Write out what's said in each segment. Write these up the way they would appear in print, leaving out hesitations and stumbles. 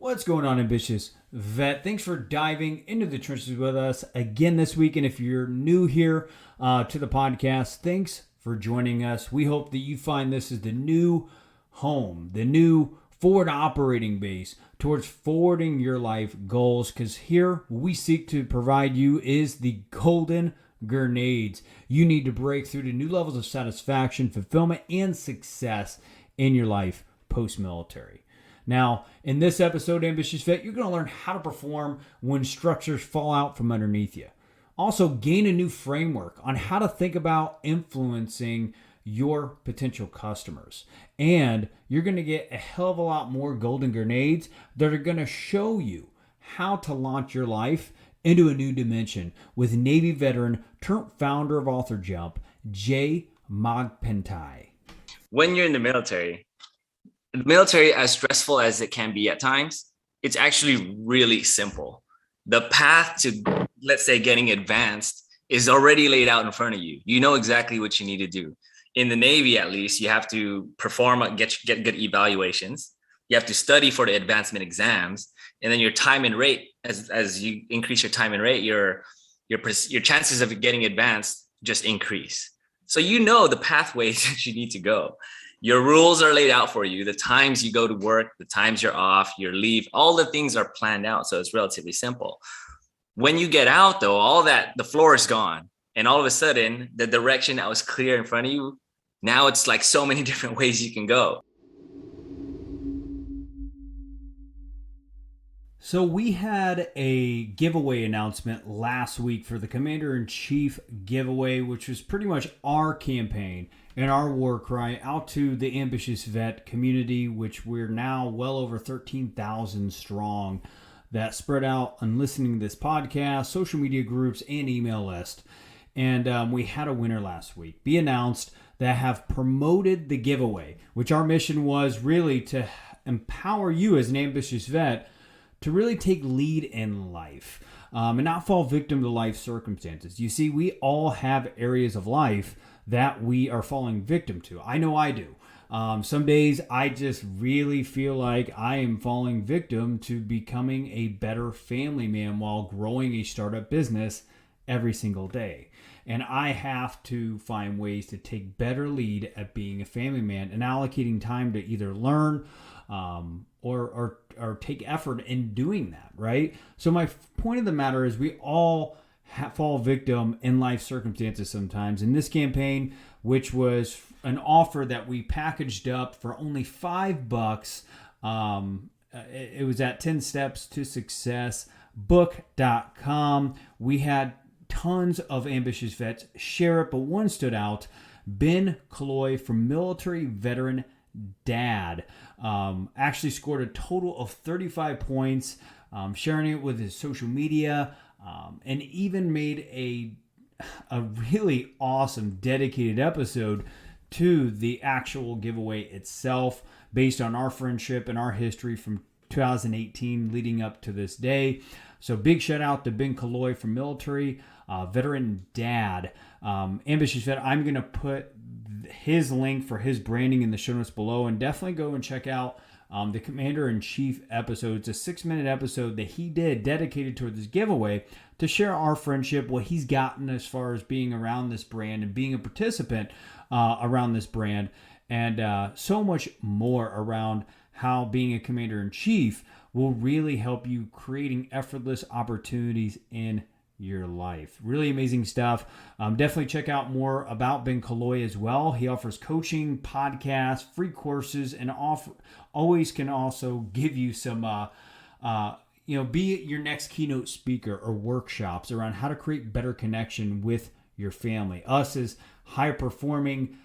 What's going on, ambitious vet? Thanks for diving into the trenches with us again this week. And if you're new here to the podcast, thanks for joining us. We hope that you find this is the new home, the new forward operating base towards forwarding your life goals, because here we seek to provide you is the golden grenades you need to break through to new levels of satisfaction, fulfillment, and success in your life post-military. Now, in this episode, Ambitious Vet, you're going to learn how to perform when structures fall out from underneath you. Also, gain a new framework on how to think about influencing your potential customers. And you're going to get a hell of a lot more golden grenades that are going to show you how to launch your life into a new dimension with Navy veteran turned founder of Author Jump, Magpantay. When you're in the military, as stressful as it can be at times, it's actually really simple. The path to, let's say, getting advanced is already laid out in front of you. You know exactly what you need to do. In the Navy, at least, you have to perform, get good evaluations. You have to study for the advancement exams, and then your time and rate. As you increase your time and rate, your chances of getting advanced just increase. So you know the pathways that you need to go. Your rules are laid out for you. The times you go to work, the times you're off, your leave, all the things are planned out. So it's relatively simple. When you get out, though, all that, the floor is gone. And all of a sudden, the direction that was clear in front of you, now it's like so many different ways you can go. So we had a giveaway announcement last week for the Commander-in-Chief giveaway, which was pretty much our campaign and our war cry out to the Ambitious Vet community, which we're now well over 13,000 strong, that spread out on listening to this podcast, social media groups, and email list. And we had a winner last week be announced that have promoted the giveaway, which our mission was really to empower you as an ambitious vet to really take lead in life and not fall victim to life circumstances. You see, we all have areas of life that we are falling victim to. I know I do. Some days I just really feel like I am falling victim to becoming a better family man while growing a startup business every single day. And I have to find ways to take better lead at being a family man and allocating time to either learn or take effort in doing that, right? So my point of the matter is we all fall victim in life circumstances sometimes. In this campaign, which was an offer that we packaged up for only $5, it was at 10 Steps to Success book.com. We had tons of ambitious vets share it, but one stood out. Ben Killoy from Military Veteran Dad actually scored a total of 35 points, sharing it with his social media, and even made a really awesome dedicated episode to the actual giveaway itself based on our friendship and our history from 2018 leading up to this day. So big shout out to Ben Killoy from Military Veteran Dad. Ambitious Vet, I'm going to put his link for his branding in the show notes below, and definitely go and check out the Commander-in-Chief episode. It's a 6-minute episode that he did dedicated toward this giveaway to share our friendship, what he's gotten as far as being around this brand and being a participant around this brand, and so much more around how being a Commander-in-Chief will really help you creating effortless opportunities in your life. Really amazing stuff. Definitely check out more about Ben Killoy as well. He offers coaching, podcasts, free courses, and always can also give you some, be it your next keynote speaker or workshops around how to create better connection with your family. Us as high performing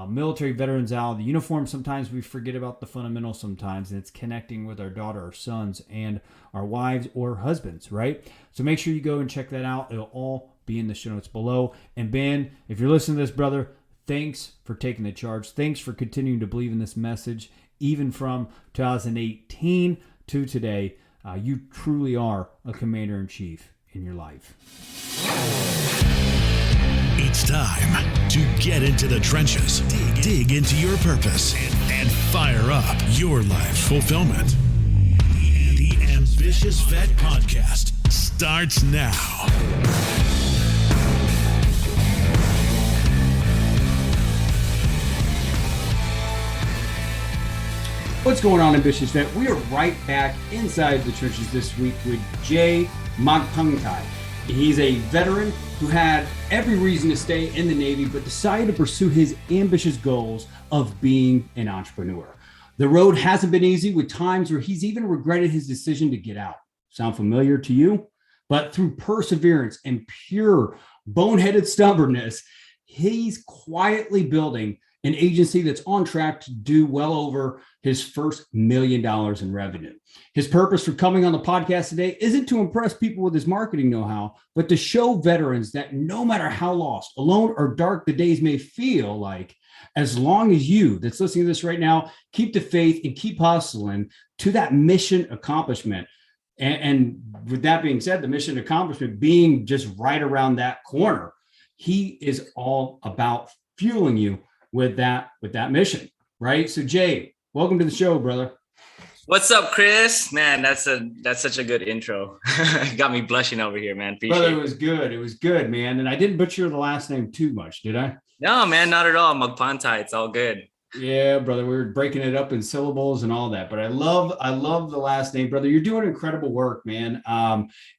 military veterans out of the uniform, sometimes we forget about the fundamentals sometimes, and it's connecting with our daughter, our sons, and our wives or husbands, right? So make sure you go and check that out. It'll all be in the show notes below. And Ben, if you're listening to this, brother, thanks for taking the charge. Thanks for continuing to believe in this message, even from 2018 to today. You truly are a Commander-in-Chief in your life. It's time to get into the trenches, dig into your purpose, and fire up your life fulfillment. The Ambitious Vet Podcast starts now. What's going on, Ambitious Vet? We are right back inside the trenches this week with Jay Magpantay. He's a veteran who had every reason to stay in the Navy, but decided to pursue his ambitious goals of being an entrepreneur. The road hasn't been easy, with times where he's even regretted his decision to get out. Sound familiar to you? But through perseverance and pure boneheaded stubbornness, he's quietly building an agency that's on track to do well over his first $1 million in revenue. His purpose for coming on the podcast today isn't to impress people with his marketing know-how, but to show veterans that no matter how lost, alone, or dark the days may feel like, as long as you that's listening to this right now, keep the faith and keep hustling to that mission accomplishment. And with that being said, the mission accomplishment being just right around that corner, he is all about fueling you with that mission, right? So Jay, welcome to the show, brother. What's up, Chris? Man, that's such a good intro. Got me blushing over here, man. Appreciate brother, it was good, man. And I didn't butcher the last name too much, did I? No, man, not at all. Magpantay, it's all good. Yeah, brother, we were breaking it up in syllables and all that, but I love the last name, brother. You're doing incredible work, man.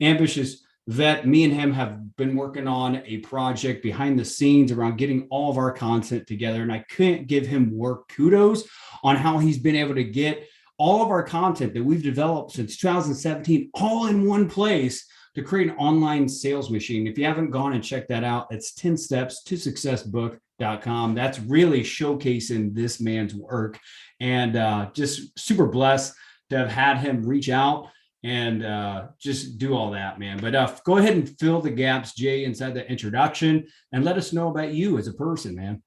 Ambitious Vet, me and him have been working on a project behind the scenes around getting all of our content together. And I couldn't give him more kudos on how he's been able to get all of our content that we've developed since 2017 all in one place to create an online sales machine. If you haven't gone and checked that out, it's 10stepstosuccessbook.com. That's really showcasing this man's work, and just super blessed to have had him reach out and just do all that, man. But go ahead and fill the gaps, Jay, inside the introduction, and let us know about you as a person, man.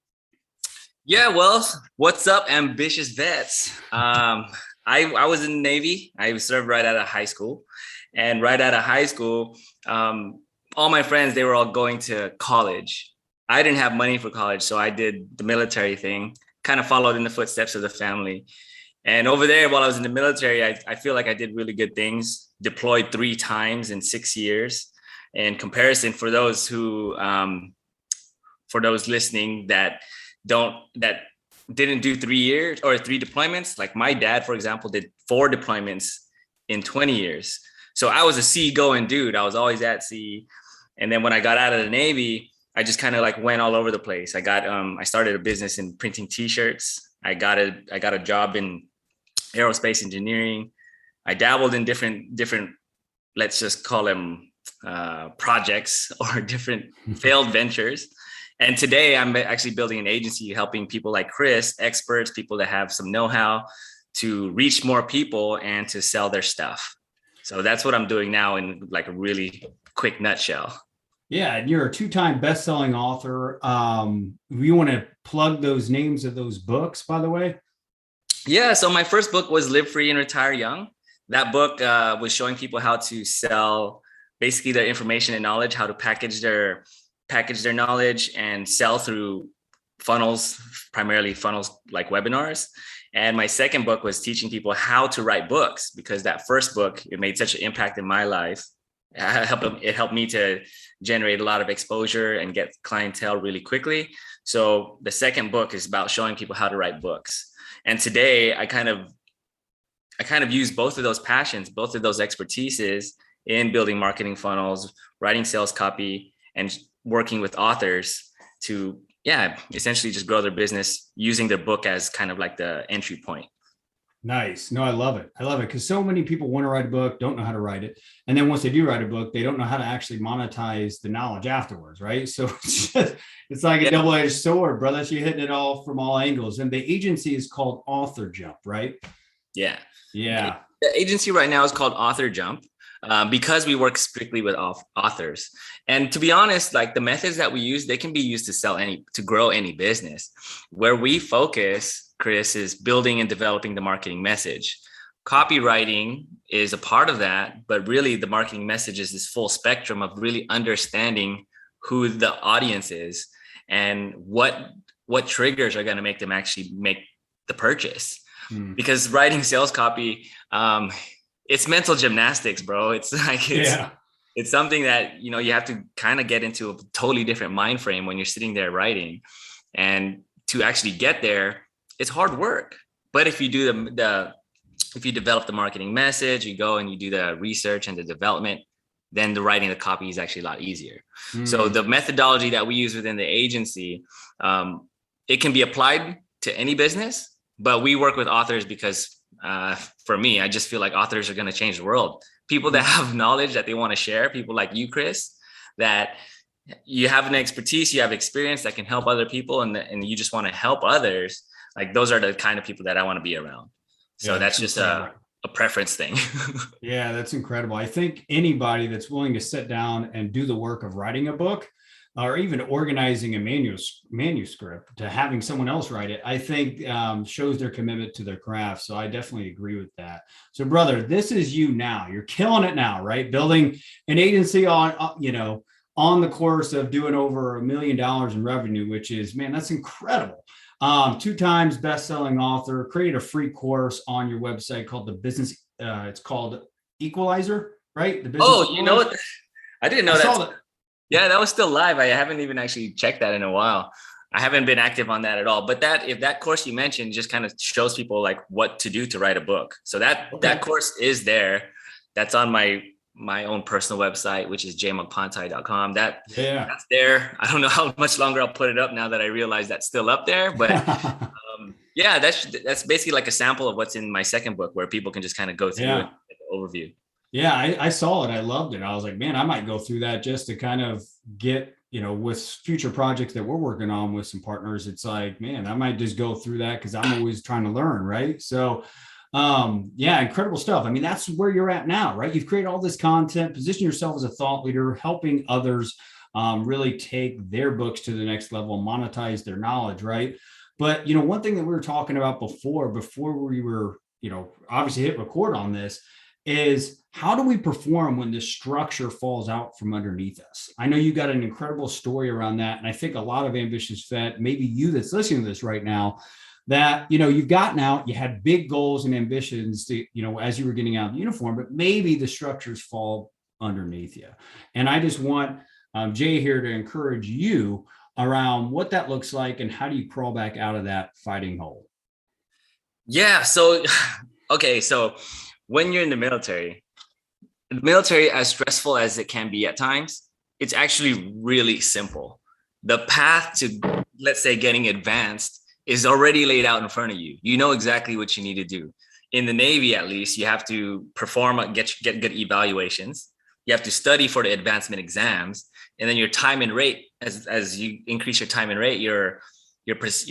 Yeah, well, what's up, ambitious vets? I was in the Navy. I served right out of high school. And right out of high school, all my friends, they were all going to college. I didn't have money for college, so I did the military thing, kind of followed in the footsteps of the family. And over there, while I was in the military, I feel like I did really good things, deployed 3 times in 6 years. In comparison, for those listening that didn't do 3 years or 3 deployments, like my dad, for example, did 4 deployments in 20 years. So I was a sea-going dude. I was always at sea. And then when I got out of the Navy, I just kind of like went all over the place. I started a business in printing T-shirts. I got a job in aerospace engineering. I dabbled in different, let's just call them projects or different failed ventures. And today I'm actually building an agency helping people like Chris, experts, people that have some know-how, to reach more people and to sell their stuff. So that's what I'm doing now in like a really quick nutshell. Yeah, and you're a 2-time best-selling author. You want to plug those names of those books, by the way? Yeah, so my first book was Live Free and Retire Young. That book was showing people how to sell basically their information and knowledge, how to package their knowledge and sell through funnels, primarily funnels like webinars. And my second book was teaching people how to write books, because that first book, it made such an impact in my life. It helped me to generate a lot of exposure and get clientele really quickly. So the second book is about showing people how to write books. And today I kind of use both of those passions, both of those expertises in building marketing funnels, writing sales copy, and working with authors to, essentially just grow their business using their book as kind of like the entry point. Nice. No, I love it. Because so many people want to write a book, don't know how to write it. And then once they do write a book, they don't know how to actually monetize the knowledge afterwards, right? So it's like a double-edged sword, brother. You're hitting it all from all angles. And the agency is called Author Jump, right? Yeah. Yeah. The agency right now is called Author Jump because we work strictly with authors. And to be honest, like the methods that we use, they can be used to grow any business. Where we focus, Chris, is building and developing the marketing message. Copywriting is a part of that, but really the marketing message is this full spectrum of really understanding who the audience is and what triggers are going to make them actually make the purchase. Because writing sales copy, it's mental gymnastics, bro. It's like Yeah. it's something that you have to kind of get into a totally different mind frame when you're sitting there writing, and to actually get there, it's hard work. But if you do the if you develop the marketing message, you go and you do the research and the development, then the writing the copy is actually a lot easier. So the methodology that we use within the agency, it can be applied to any business, but we work with authors because for me, I just feel like authors are going to change the world. People that have knowledge that they want to share, people like you, Chris, that you have an expertise, you have experience that can help other people, and you just want to help others. Like those are the kind of people that I want to be around. So that's just a preference thing. Yeah, that's incredible. I think anybody that's willing to sit down and do the work of writing a book or even organizing a manuscript to having someone else write it, I think shows their commitment to their craft. So I definitely agree with that. So brother, this is you now. You're killing it now, right? Building an agency on the course of doing over $1 million in revenue, which is, man, that's incredible. 2 times best-selling author, created a free course on your website called the business. It's called Equalizer, right? The business. You know what? I didn't know that. That. Yeah, that was still live. I haven't even actually checked that in a while. I haven't been active on that at all. But if that course you mentioned just kind of shows people like what to do to write a book. So that course is there. That's on my own personal website, which is jmagpantay.com. That's there. I don't know how much longer I'll put it up now that I realize that's still up there. But yeah, that's basically like a sample of what's in my second book, where people can just kind of go through it, like an overview. Yeah, I saw it. I loved it. I was like, man, I might go through that just to kind of get, with future projects that we're working on with some partners. It's like, man, I might just go through that because I'm always trying to learn, right? So yeah, incredible stuff. I mean, that's where you're at now, right? You've created all this content, position yourself as a thought leader, helping others really take their books to the next level, monetize their knowledge, right? But, one thing that we were talking about before we were, obviously hit record on this is how do we perform when the structure falls out from underneath us? I know you got an incredible story around that. And I think a lot of ambitious vet, maybe you that's listening to this right now, that, you've gotten out, you had big goals and ambitions to, as you were getting out of the uniform, but maybe the structures fall underneath you. And I just want Jay here to encourage you around what that looks like and how do you crawl back out of that fighting hole? Yeah. So, okay. So when you're in the military, as stressful as it can be at times, it's actually really simple. The path to, let's say, getting advanced is already laid out in front of you. You know exactly what you need to do. In the Navy, at least, you have to perform, get good evaluations. You have to study for the advancement exams, and then your time and rate. As you increase your time and rate, your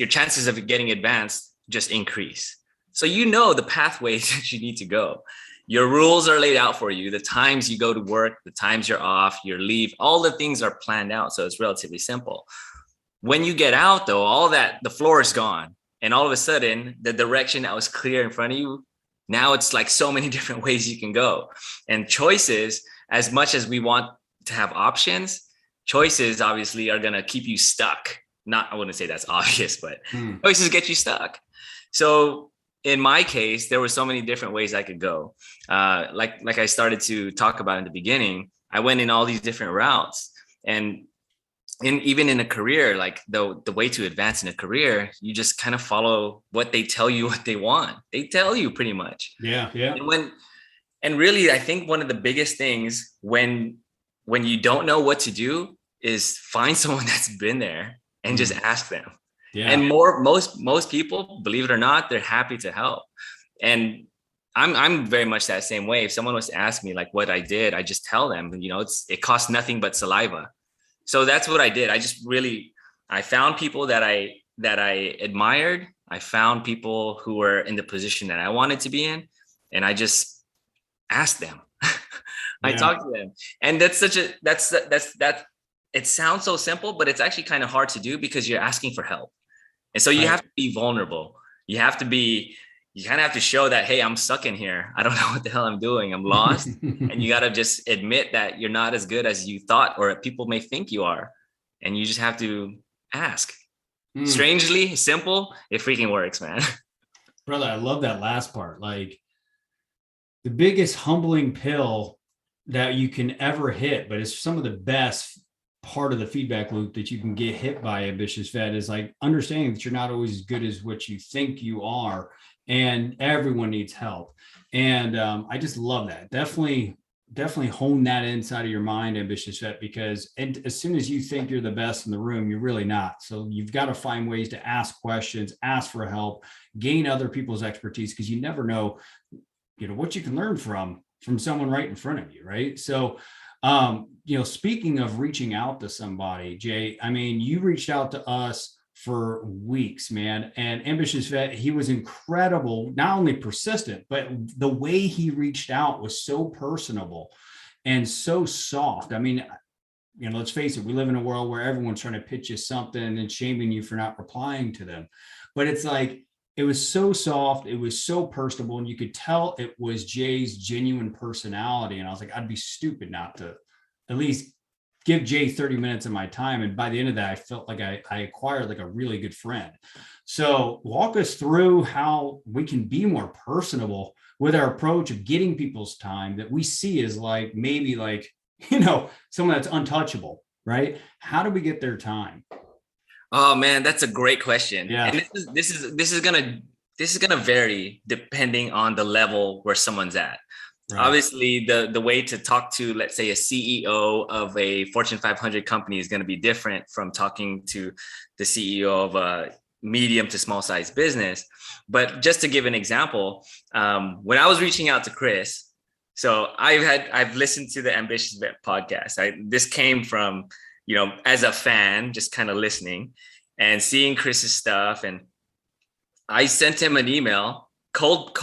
chances of getting advanced just increase. So the pathways that you need to go. Your rules are laid out for you. The times you go to work, the times you're off, your leave, all the things are planned out. So it's relatively simple. When you get out, though, all that, the floor is gone. And all of a sudden, the direction that was clear in front of you, now it's like so many different ways you can go. And choices, as much as we want to have options, choices obviously are going to keep you stuck. I wouldn't say that's obvious, but choices get you stuck. So in my case, there were so many different ways I could go. Like I started to talk about in the beginning, I went in all these different routes. And even in a career, like the way to advance in a career, you just kind of follow what they tell you, what they want. They tell you pretty much. Yeah. And really, I think one of the biggest things when you don't know what to do is find someone that's been there and just ask them. Yeah. And most people, believe it or not, they're happy to help. And I'm very much that same way. If someone was to ask me like what I did, I just tell them, it costs nothing but saliva. So that's what I did. I found people that I admired. I found people who were in the position that I wanted to be in, and I just asked them. I talked to them, and it sounds so simple, but it's actually kind of hard to do because you're asking for help, and so you have to be vulnerable. You kind of have to show that, hey, I'm stuck in here. I don't know what the hell I'm doing. I'm lost. And you got to just admit that you're not as good as you thought, or people may think you are. And you just have to ask. Strangely simple, it freaking works, man. Brother, I love that last part. Like, the biggest humbling pill that you can ever hit, but it's some of the best part of the feedback loop that you can get hit by ambitious vet is like understanding that you're not always as good as what you think you are, and everyone needs help. And I just love that. Definitely hone that inside of your mind, ambitious vet, because as soon as you think you're the best in the room, you're really not. So you've got to find ways to ask questions, ask for help, gain other people's expertise, because you never know, what you can learn from someone right in front of you, right? So speaking of reaching out to somebody, Jay, I mean, you reached out to us for weeks, man. And Ambitious Vet, he was incredible, not only persistent, but the way he reached out was so personable and so soft. I mean, let's face it, we live in a world where everyone's trying to pitch you something and then shaming you for not replying to them. But it's like, it was so soft, it was so personable, and you could tell it was Jay's genuine personality. And I was like, I'd be stupid not to at least give Jay 30 minutes of my time. And by the end of that, I felt like I acquired like a really good friend. So walk us through how we can be more personable with our approach of getting people's time that we see as like, maybe like, someone that's untouchable, right? How do we get their time? Oh man, that's a great question. Yeah. And this is gonna vary depending on the level where someone's at. Right. Obviously, the way to talk to, let's say, a CEO of a Fortune 500 company is going to be different from talking to the CEO of a medium to small size business. But just to give an example, when I was reaching out to Chris, so I've listened to the Ambitious Vet podcast. This came from, as a fan, just kind of listening and seeing Chris's stuff. And I sent him an email, cold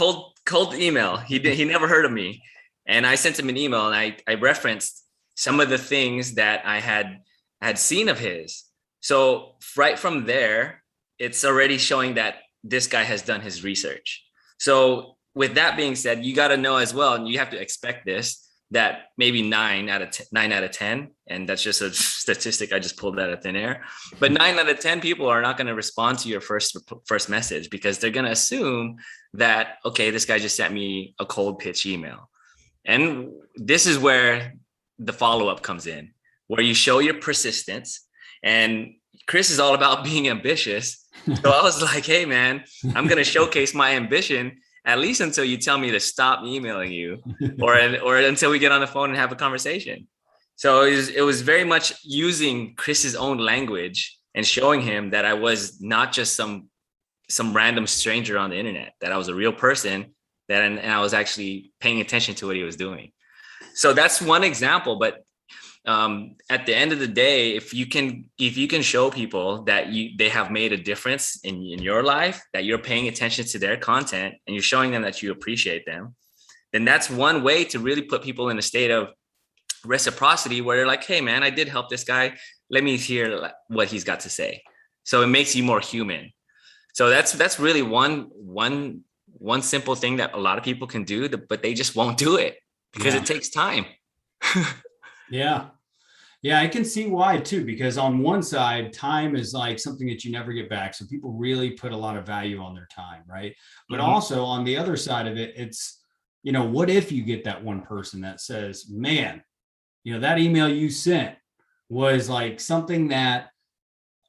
email. He never heard of me. And I sent him an email and I referenced some of the things that I had seen of his. So right from there, it's already showing that this guy has done his research. So with that being said, you got to know as well, and you have to expect this, that maybe 9 out of 10, and that's just a statistic I just pulled out of thin air, but 9 out of 10 people are not going to respond to your first message, because they're going to assume that, okay, this guy just sent me a cold pitch email. And this is where the follow-up comes in, where you show your persistence. And Chris is all about being ambitious. So I was like, hey man, I'm going to showcase my ambition at least until you tell me to stop emailing you, or until we get on the phone and have a conversation. So it was very much using Chris's own language and showing him that I was not just some random stranger on the internet, that I was a real person, and I was actually paying attention to what he was doing. So that's one example. But at the end of the day, if you can show people that they have made a difference in your life, that you're paying attention to their content and you're showing them that you appreciate them, then that's one way to really put people in a state of reciprocity, where they're like, hey man, I did help this guy. Let me hear what he's got to say. So it makes you more human. So that's really one simple thing that a lot of people can do, but they just won't do it because it takes time. Yeah, I can see why too, because on one side, time is like something that you never get back. So people really put a lot of value on their time, right? But also on the other side of it, it's, what if you get that one person that says, man, that email you sent was like something that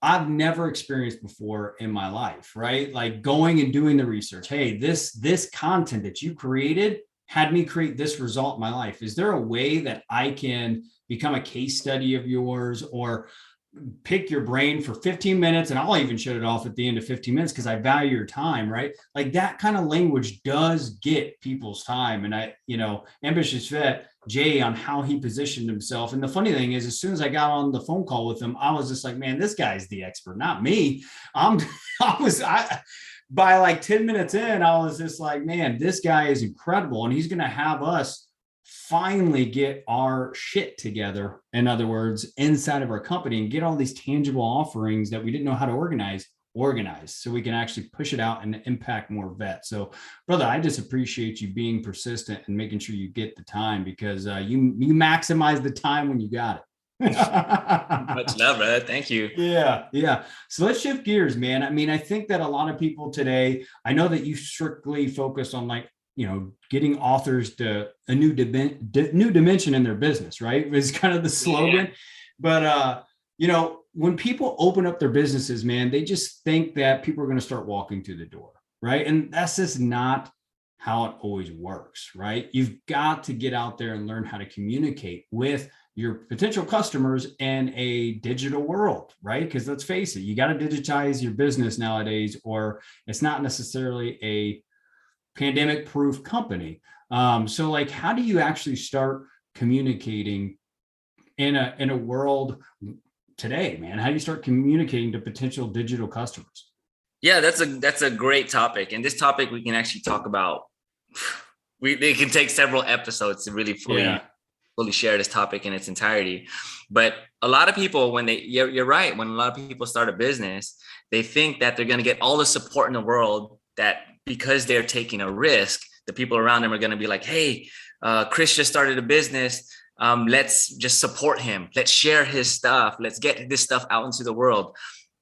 I've never experienced before in my life, right? Like going and doing the research. Hey, this content that you created had me create this result in my life. Is there a way that I can become a case study of yours, or pick your brain for 15 minutes? And I'll even shut it off at the end of 15 minutes because I value your time, right? Like that kind of language does get people's time. And Ambitious Vet, Jay, on how he positioned himself. And the funny thing is, as soon as I got on the phone call with him, I was just like, man, this guy's the expert, not me. By like 10 minutes in, I was just like, man, this guy is incredible. And he's going to have us finally get our shit together. In other words, inside of our company, and get all these tangible offerings that we didn't know how to organize, so we can actually push it out and impact more vets. So brother, I just appreciate you being persistent and making sure you get the time, because you maximize the time when you got it. Much love, brother. Thank you. Yeah. So let's shift gears, man. I mean, I think that a lot of people today, I know that you strictly focus on like, getting authors to a new dimension in their business, right? Is kind of the slogan. Yeah. But, when people open up their businesses, man, they just think that people are going to start walking through the door, right? And that's just not how it always works, right? You've got to get out there and learn how to communicate with your potential customers in a digital world, right? Because let's face it, you got to digitize your business nowadays, or it's not necessarily a pandemic-proof company. So like, how do you actually start communicating in a world today, man? How do you start communicating to potential digital customers? Yeah, that's a great topic. And this topic we can actually talk about. It can take several episodes to really fully share this topic in its entirety. But a lot of people, you're right, when a lot of people start a business, they think that they're going to get all the support in the world, that because they're taking a risk, the people around them are going to be like, hey, Chris just started a business. Let's just support him. Let's share his stuff. Let's get this stuff out into the world.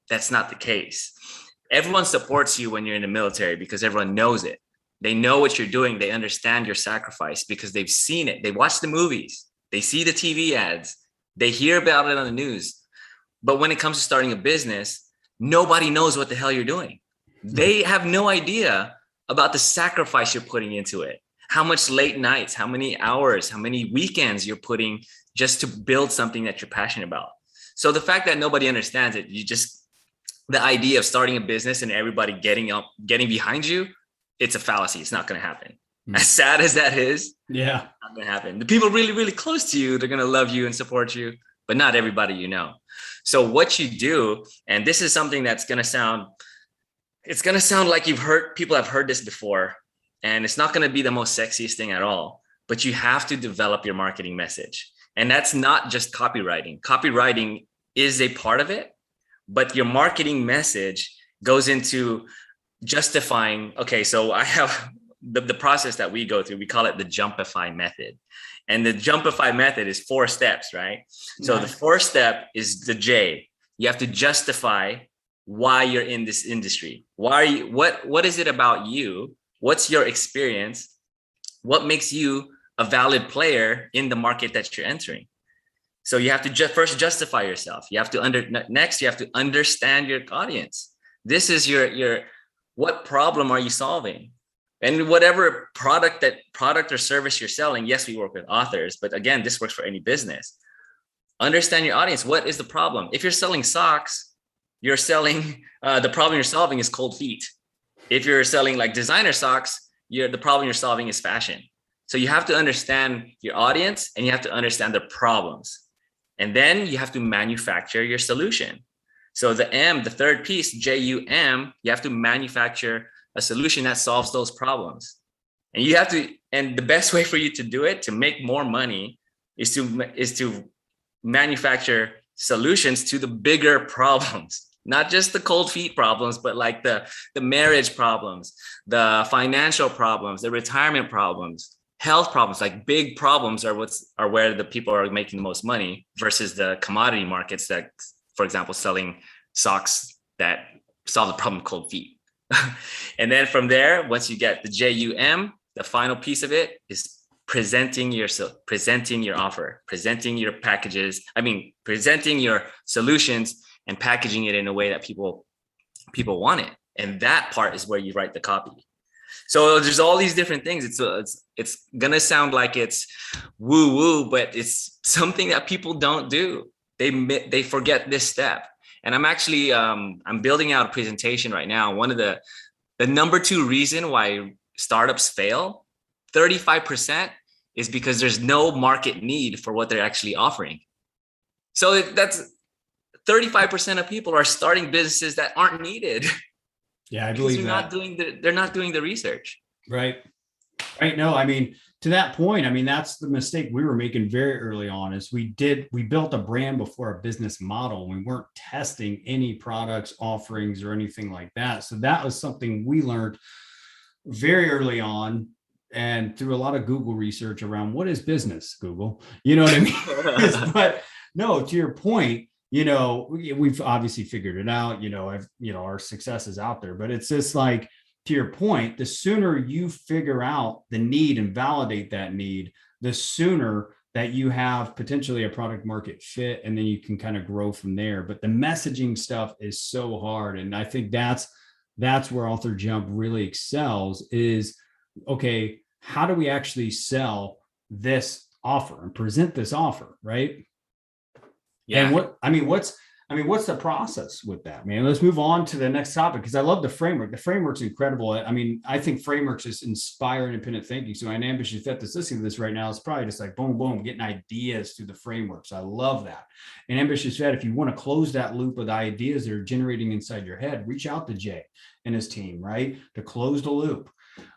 That's not the case. Everyone supports you when you're in the military because everyone knows it. They know what you're doing. They understand your sacrifice because they've seen it. They watch the movies. They see the TV ads. They hear about it on the news. But when it comes to starting a business, nobody knows what the hell you're doing. They have no idea about the sacrifice you're putting into it. How much late nights, how many hours, how many weekends you're putting just to build something that you're passionate about. So the fact that nobody understands it, the idea of starting a business and everybody getting behind you, it's a fallacy. It's not going to happen. As sad as that is, not going to happen. The people really, really close to you, they're going to love you and support you, but not everybody you know. So what you do, and this is something that's going to sound like people have heard this before, and it's not going to be the most sexiest thing at all, but you have to develop your marketing message. And that's not just copywriting. Copywriting is a part of it, but your marketing message goes into justifying. Okay, so I have the process that we go through. We call it the Jumpify Method. And the Jumpify Method is 4 steps, right? So the first step is the J. You have to justify why you're in this industry. What is it about you? What's your experience? What makes you a valid player in the market that you're entering? So you have to first justify yourself. You have to next, you have to understand your audience. This is your what problem are you solving? And whatever product or service you're selling, yes, we work with authors, but again, this works for any business. Understand your audience. What is the problem? If you're selling socks, you're selling, the problem you're solving is cold feet. If you're selling like designer socks, the problem you're solving is fashion. So you have to understand your audience and you have to understand their problems. And then you have to manufacture your solution. So the M, the third piece, JUM, you have to manufacture a solution that solves those problems. And the best way for you to do it, to make more money, is to manufacture solutions to the bigger problems. Not just the cold feet problems, but like the marriage problems, the financial problems, the retirement problems, health problems. Like big problems are where the people are making the most money versus the commodity markets that, for example, selling socks that solve the problem of cold feet. And then from there, once you get the JUM, the final piece of it is presenting your offer, presenting your packages. Presenting your solutions and packaging it in a way that people want it. And that part is where you write the copy. So there's all these different things. It's gonna sound like it's woo woo, but it's something that people don't do. They forget this step. And I'm actually I'm building out a presentation right now. One of the number 2 reason why startups fail, 35%, is because there's no market need for what they're actually offering. So that's 35% of people are starting businesses that aren't needed. Yeah, I believe that. They're not doing the research. Right. No, to that point, that's the mistake we were making very early on, is we built a brand before a business model. We weren't testing any products, offerings, or anything like that. So that was something we learned very early on, and through a lot of Google research around what is business, Google, you know what I mean? But no, to your point, we've obviously figured it out, our success is out there, but it's just like, to your point, the sooner you figure out the need and validate that need, the sooner that you have potentially a product market fit, and then you can kind of grow from there. But the messaging stuff is so hard. And I think that's where Author Jump really excels is, okay, how do we actually sell this offer and present this offer, right? Yeah. And what's the process with that, man? Let's move on to the next topic, because I love the framework. The framework's incredible. I mean, I think frameworks just inspire independent thinking. So an ambitious vet that's listening to this right now is probably just like boom, boom, getting ideas through the frameworks. I love that. An ambitious vet, if you want to close that loop of ideas that are generating inside your head, reach out to Jay and his team, right? To close the loop.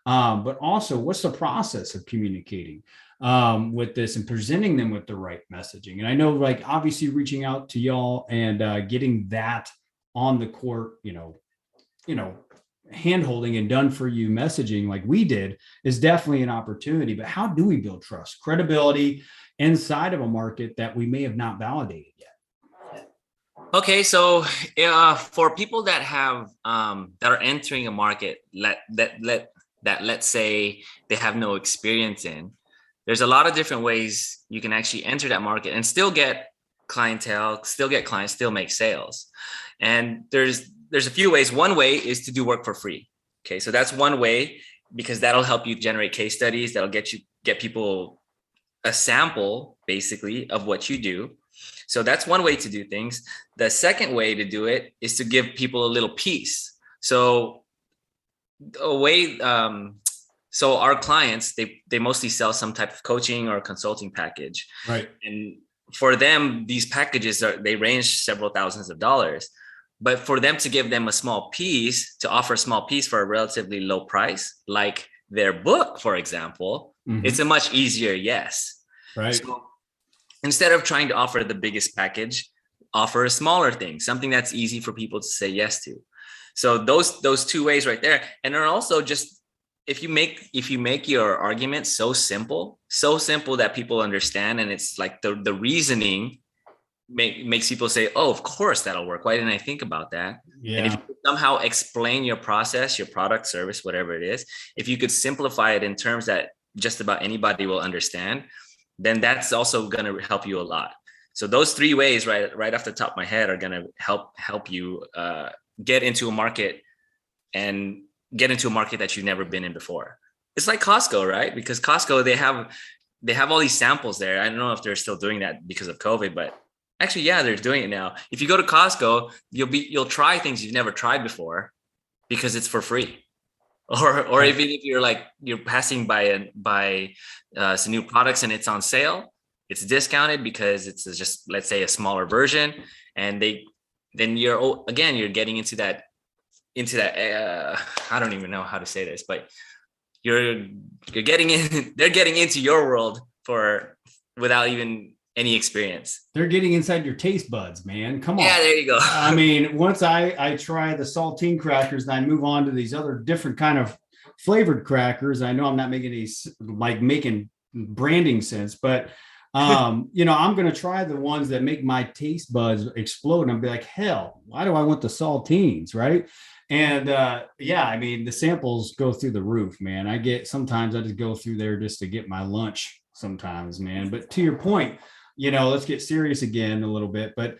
But also, what's the process of communicating with this and presenting them with the right messaging? And I know, like, obviously reaching out to y'all and getting that on the court, hand-holding and done for you messaging like we did is definitely an opportunity. But how do we build trust, credibility inside of a market that we may have not validated yet? Okay, so for people that have that are entering a market let's say they have no experience in, there's a lot of different ways you can actually enter that market and still get clientele, still get clients, still make sales. And there's a few ways. One way is to do work for free. Okay, so that's one way, because that'll help you generate case studies. That'll get people a sample, basically, of what you do. So that's one way to do things. The second way to do it is to give people a little piece. So so our clients, they mostly sell some type of coaching or consulting package. Right. And for them, these packages they range several thousands of dollars. But for them to give them a small piece, to offer a small piece for a relatively low price, like their book, for example, it's a much easier yes. Right. So instead of trying to offer the biggest package, offer a smaller thing, something that's easy for people to say yes to. So those two ways right there. And they're also just, if you make your argument so simple that people understand, and it's like the reasoning makes people say, oh, of course that'll work. Why didn't I think about that? Yeah. And if you somehow explain your process, your product, service, whatever it is, if you could simplify it in terms that just about anybody will understand, then that's also going to help you a lot. So those three ways right off the top of my head are going to help you get into a market that you've never been in before. It's like Costco, right? Because Costco, they have all these samples there. I don't know if they're still doing that because of COVID, but actually, yeah, they're doing it now. If you go to Costco, you'll try things you've never tried before because it's for free. Or even if you're passing by some new products and it's on sale, it's discounted because it's just, let's say, a smaller version, and then you're getting into that I don't even know how to say this, but you're getting in, they're getting into your world without even any experience. They're getting inside your taste buds, man. Come on. Yeah, there you go. I mean, once I try the saltine crackers and I move on to these other different kind of flavored crackers, I know I'm not making these making branding sense, but I'm going to try the ones that make my taste buds explode. And I'll be like, hell, why do I want the saltines? Right. And I mean, the samples go through the roof, man. Sometimes I just go through there just to get my lunch sometimes, man. But to your point, let's get serious again a little bit, but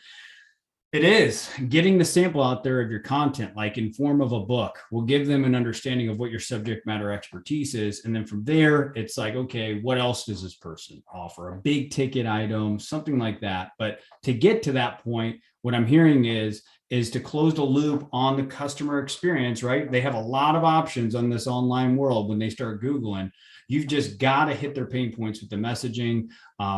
it is getting the sample out there of your content, like in form of a book, will give them an understanding of what your subject matter expertise is. And then from there, it's like, okay, what else does this person offer? A big ticket item, something like that. But to get to that point, what I'm hearing is to close the loop on the customer experience, right? They have a lot of options on this online world when they start Googling. You've just got to hit their pain points with the messaging,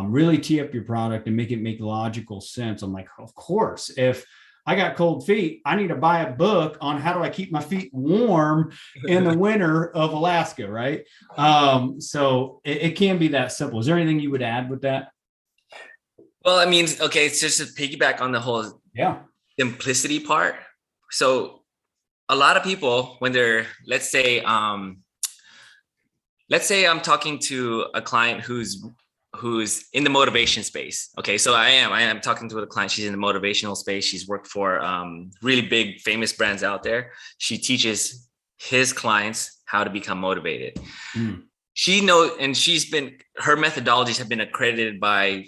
really tee up your product and make it make logical sense. I'm like, of course, if I got cold feet, I need to buy a book on how do I keep my feet warm in the winter of Alaska, right? So it can be that simple. Is there anything you would add with that? Well, I mean, okay, it's just to piggyback on the whole simplicity part. So a lot of people, when they're, let's say I'm talking to a client who's in the motivation space. Okay, so I am talking to a client. She's in the motivational space. She's worked for really big, famous brands out there. She teaches his clients how to become motivated. Mm. She knows, and her methodologies have been accredited by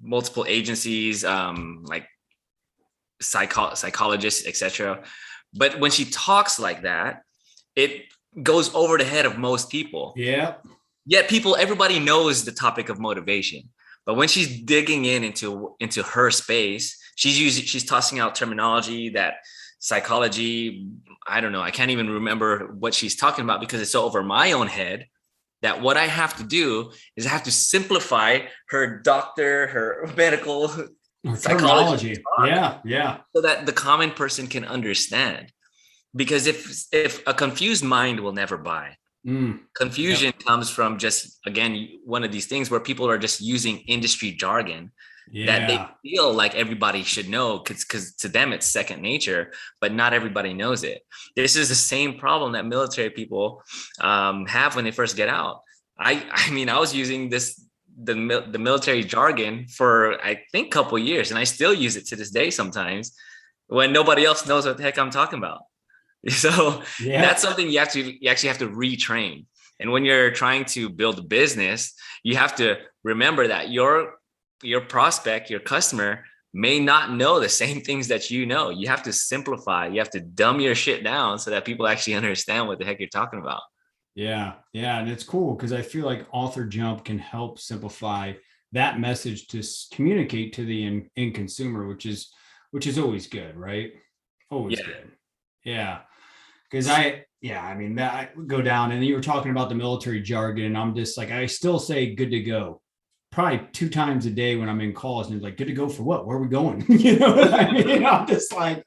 multiple agencies, like psychologists, etc. But when she talks like that, it goes over the head of most people. Yeah. Yet everybody knows the topic of motivation. But when she's digging into her space, she's tossing out terminology that psychology, I don't know, I can't even remember what she's talking about because it's so over my own head that what I have to do is I have to simplify her medical terminology. Yeah. So that the common person can understand. Because if a confused mind will never buy. Confusion comes from just, again, one of these things where people are just using industry jargon that they feel like everybody should know because to them it's second nature, but not everybody knows it. This is the same problem that military people have when they first get out. I mean, I was using the military jargon for I think a couple of years, and I still use it to this day sometimes when nobody else knows what the heck I'm talking about. So that's something you actually have to retrain. And when you're trying to build a business, you have to remember that your prospect, your customer may not know the same things that you know. You have to simplify. You have to dumb your shit down so that people actually understand what the heck you're talking about. Yeah. And it's cool because I feel like Author Jump can help simplify that message to communicate to the end consumer, which is always good, right? Always good. Yeah. Because I mean, that would go down, and you were talking about the military jargon, and I'm just like, I still say good to go probably 2 times a day when I'm in calls, and it's like, good to go for what? Where are we going? You know what I mean? I'm just like,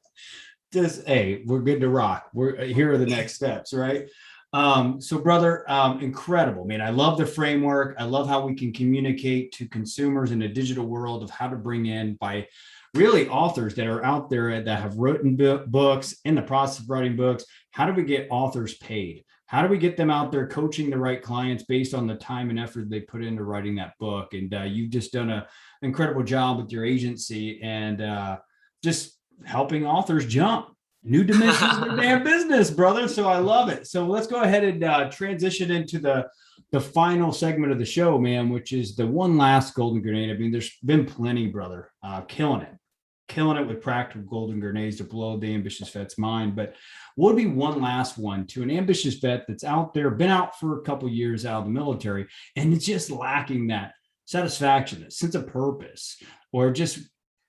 hey, we're good to rock. Here are the next steps, right? So brother, incredible, man. I love the framework. I love how we can communicate to consumers in a digital world of how to bring in by really authors that are out there that have written books, in the process of writing books. How do we get authors paid? How do we get them out there coaching the right clients based on the time and effort they put into writing that book? And you've just done an incredible job with your agency and just helping authors jump new dimensions of their damn business, brother. So I love it. So let's go ahead and transition into the final segment of the show, man, which is the one last golden grenade. I mean, there's been plenty, brother, killing it with practical golden grenades to blow the ambitious vet's mind. But what would be one last one to an ambitious vet that's out there, been out for a couple of years out of the military, and it's just lacking that satisfaction, that sense of purpose, or just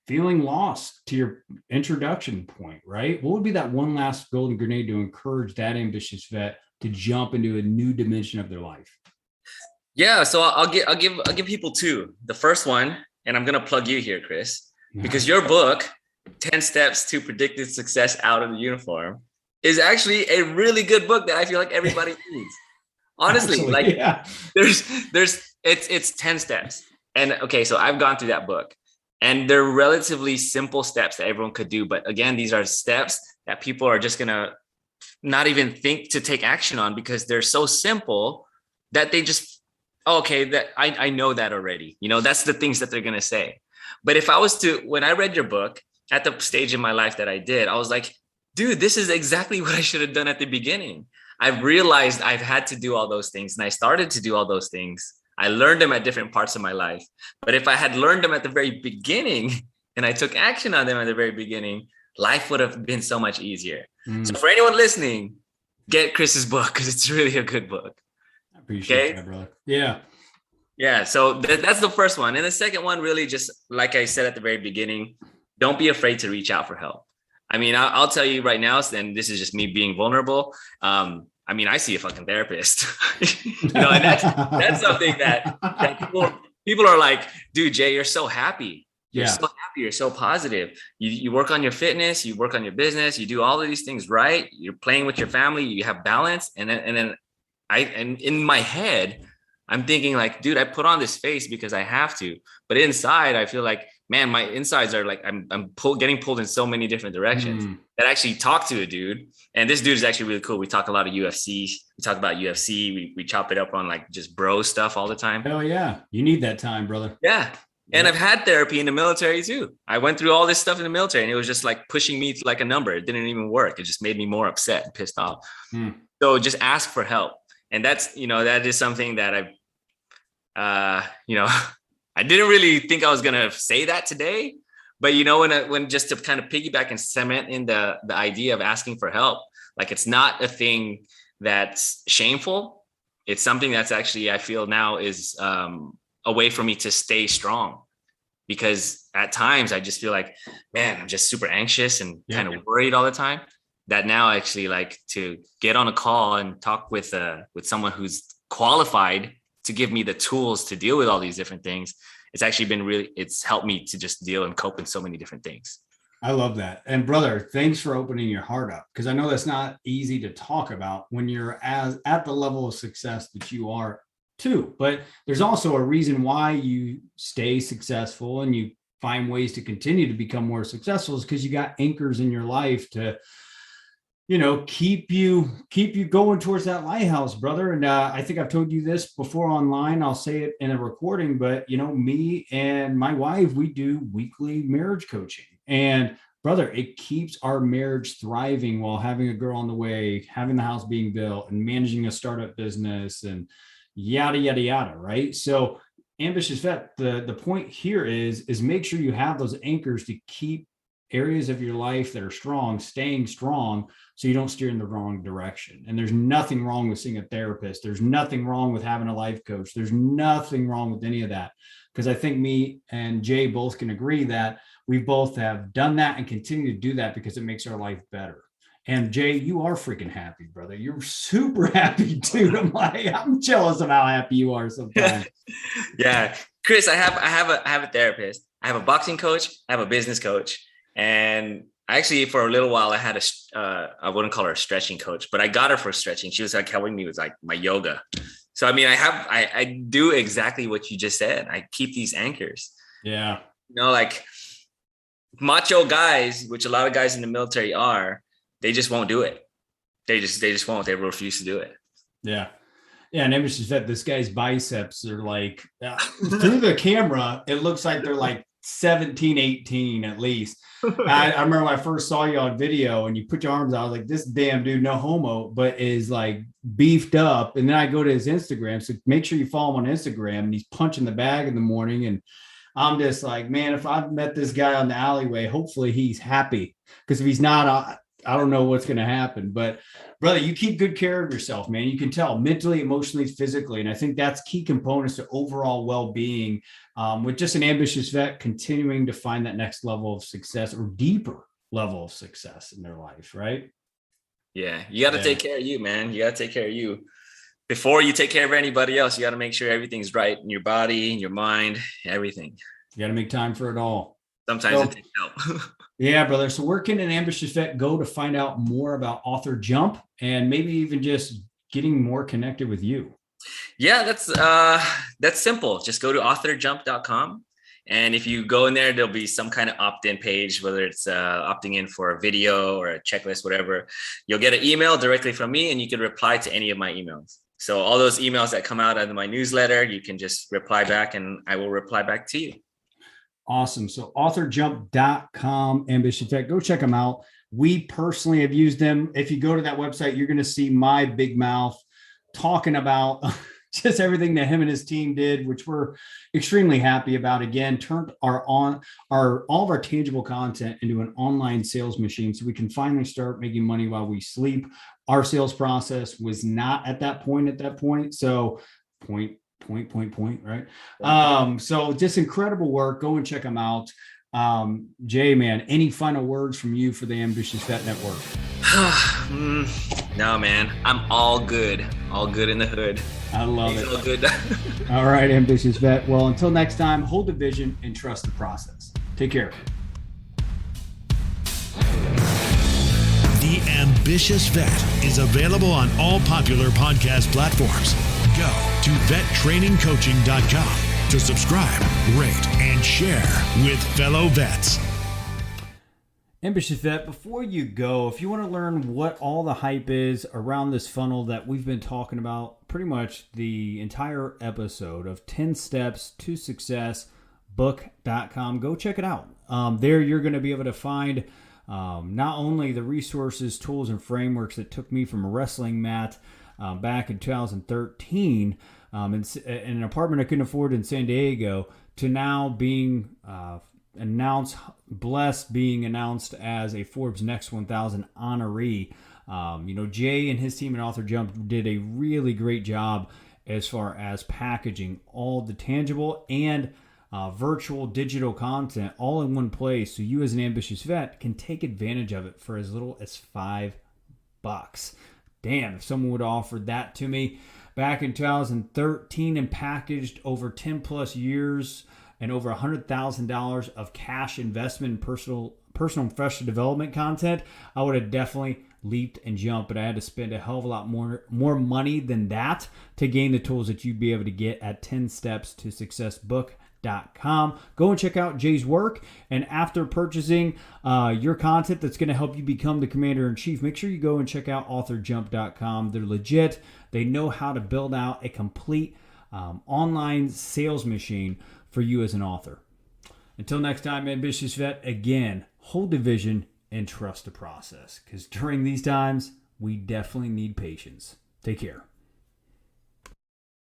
feeling lost to your introduction point, right? What would be that one last golden grenade to encourage that ambitious vet to jump into a new dimension of their life? Yeah, so I'll give people 2. The first one, and I'm gonna plug you here, Chris, because your book, 10 Steps to Predicted Success Out of the Uniform, is actually a really good book that I feel like everybody needs. Honestly, it's 10 steps. And okay, so I've gone through that book, and they're relatively simple steps that everyone could do. But again, these are steps that people are just gonna not even think to take action on because they're so simple that they just, okay, that I know that already. You know, that's the things that they're gonna say. But if I was to, when I read your book at the stage in my life that I did, I was like, dude, this is exactly what I should have done at the beginning. I've realized I've had to do all those things, and I started to do all those things. I learned them at different parts of my life. But if I had learned them at the very beginning and I took action on them at the very beginning, life would have been so much easier. So for anyone listening, get Chris's book because it's really a good book. I appreciate that, brother. Yeah. Yeah, so that's the first one. And the second one, really just like I said at the very beginning, don't be afraid to reach out for help. I mean, I'll tell you right now, and this is just me being vulnerable. I mean, I see a fucking therapist, you know, and that's something that people are like, dude, Jay, you're so happy. You're so happy. You're so positive. You work on your fitness, you work on your business, you do all of these things right. You're playing with your family, you have balance. And then in my head, I'm thinking like, dude, I put on this face because I have to, but inside I feel like, man, my insides are like, I'm getting pulled in so many different directions that I actually talk to a dude. And this dude is actually really cool. We talk a lot of UFC. We talk about UFC. We chop it up on like just bro stuff all the time. Hell yeah. You need that time, brother. Yeah. And I've had therapy in the military too. I went through all this stuff in the military and it was just like pushing me to like a number. It didn't even work. It just made me more upset and pissed off. So just ask for help. And that's, that is something that I didn't really think I was going to say that today, but when just to kind of piggyback and cement in the idea of asking for help, like it's not a thing that's shameful. It's something that's actually, I feel now is, a way for me to stay strong, because at times I just feel like, man, I'm just super anxious and kind of worried all the time, that now I actually like to get on a call and talk with someone who's qualified to give me the tools to deal with all these different things. It's actually been it's helped me to just deal and cope with so many different things. I love that. And brother, thanks for opening your heart up, because I know that's not easy to talk about when you're at the level of success that you are too. But there's also a reason why you stay successful and you find ways to continue to become more successful, is because you got anchors in your life to, keep you going towards that lighthouse, brother. And I think I've told you this before online. I'll say it in a recording, but me and my wife, we do weekly marriage coaching. And brother, it keeps our marriage thriving while having a girl on the way, having the house being built, and managing a startup business and yada, yada, yada. Right. So Ambitious Vet, the point here is make sure you have those anchors to keep areas of your life that are strong, staying strong, so you don't steer in the wrong direction. And there's nothing wrong with seeing a therapist. There's nothing wrong with having a life coach. There's nothing wrong with any of that. Because I think me and Jay both can agree that we both have done that and continue to do that because it makes our life better. And Jay, you are freaking happy, brother. You're super happy, dude. I'm jealous of how happy you are sometimes. Yeah, Chris, I have a therapist. I have a boxing coach. I have a business coach, and actually, for a little while, I had I wouldn't call her a stretching coach, but I got her for stretching. She was like helping me with like my yoga. So I mean, I do exactly what you just said. I keep these anchors. Yeah. Like macho guys, which a lot of guys in the military are. They just won't do it. They just won't. They refuse to do it. Yeah. Yeah. And Ambitious Vet, this guy's biceps are like, through the camera, it looks like they're like 17, 18 at least. I remember when I first saw you on video and you put your arms out, I was like, this damn dude, no homo, but is like beefed up. And then I go to his Instagram. So make sure you follow him on Instagram. And he's punching the bag in the morning. And I'm just like, man, if I've met this guy on the alleyway, hopefully he's happy. Because if he's not, I don't know what's going to happen. But brother, you keep good care of yourself, man. You can tell mentally, emotionally, physically. And I think that's key components to overall well-being, with just an Ambitious Vet continuing to find that next level of success or deeper level of success in their life, right? Yeah. You got to take care of you, man. You got to take care of you. Before you take care of anybody else, you got to make sure everything's right in your body, in your mind, everything. You got to make time for it all. Sometimes it takes help. Yeah, brother. So where can an Ambitious Vet go to find out more about Author Jump and maybe even just getting more connected with you? Yeah, that's simple. Just go to authorjump.com. And if you go in there, there'll be some kind of opt-in page, whether it's opting in for a video or a checklist, whatever. You'll get an email directly from me and you can reply to any of my emails. So all those emails that come out of my newsletter, you can just reply back and I will reply back to you. Awesome. So authorjump.com, Ambitious Vet, go check them out. We personally have used them. If you go to that website, you're going to see my big mouth talking about just everything that him and his team did, which we're extremely happy about. Again, turned all of our tangible content into an online sales machine so we can finally start making money while we sleep. Our sales process was not at that point. So point, right? So just incredible work. Go and check them out. Jay, man, any final words from you for the Ambitious Vet Network? No, man, I'm all good in the hood. I love it. All good. All right, Ambitious Vet. Well, until next time, hold the vision and trust the process. Take care. The Ambitious Vet is available on all popular podcast platforms. Go to vettrainingcoaching.com to subscribe, rate, and share with fellow vets. Ambitious Vet, before you go, if you want to learn what all the hype is around this funnel that we've been talking about pretty much the entire episode of 10 steps to success book.com. Go check it out. There you're going to be able to find not only the resources, tools, and frameworks that took me from a wrestling mat back in 2013 in an apartment I couldn't afford in San Diego to now being being announced as a Forbes Next 1000 honoree. Jay and his team at Author Jump did a really great job as far as packaging all the tangible and virtual digital content all in one place, so you as an ambitious vet can take advantage of it for as little as $5. Damn, if someone would have offered that to me back in 2013 and packaged over 10 plus years and over $100,000 of cash investment in personal and professional development content, I would have definitely leaped and jumped, but I had to spend a hell of a lot more money than that to gain the tools that you'd be able to get at 10 Steps to Success book.com. Go and check out Jay's work, and after purchasing your content that's going to help you become the commander-in-chief, make sure you go and check out authorjump.com. They're legit. They know how to build out a complete online sales machine for you as an author. Until next time, ambitious vet, again, hold the vision and trust the process, because during these times, we definitely need patience. Take care.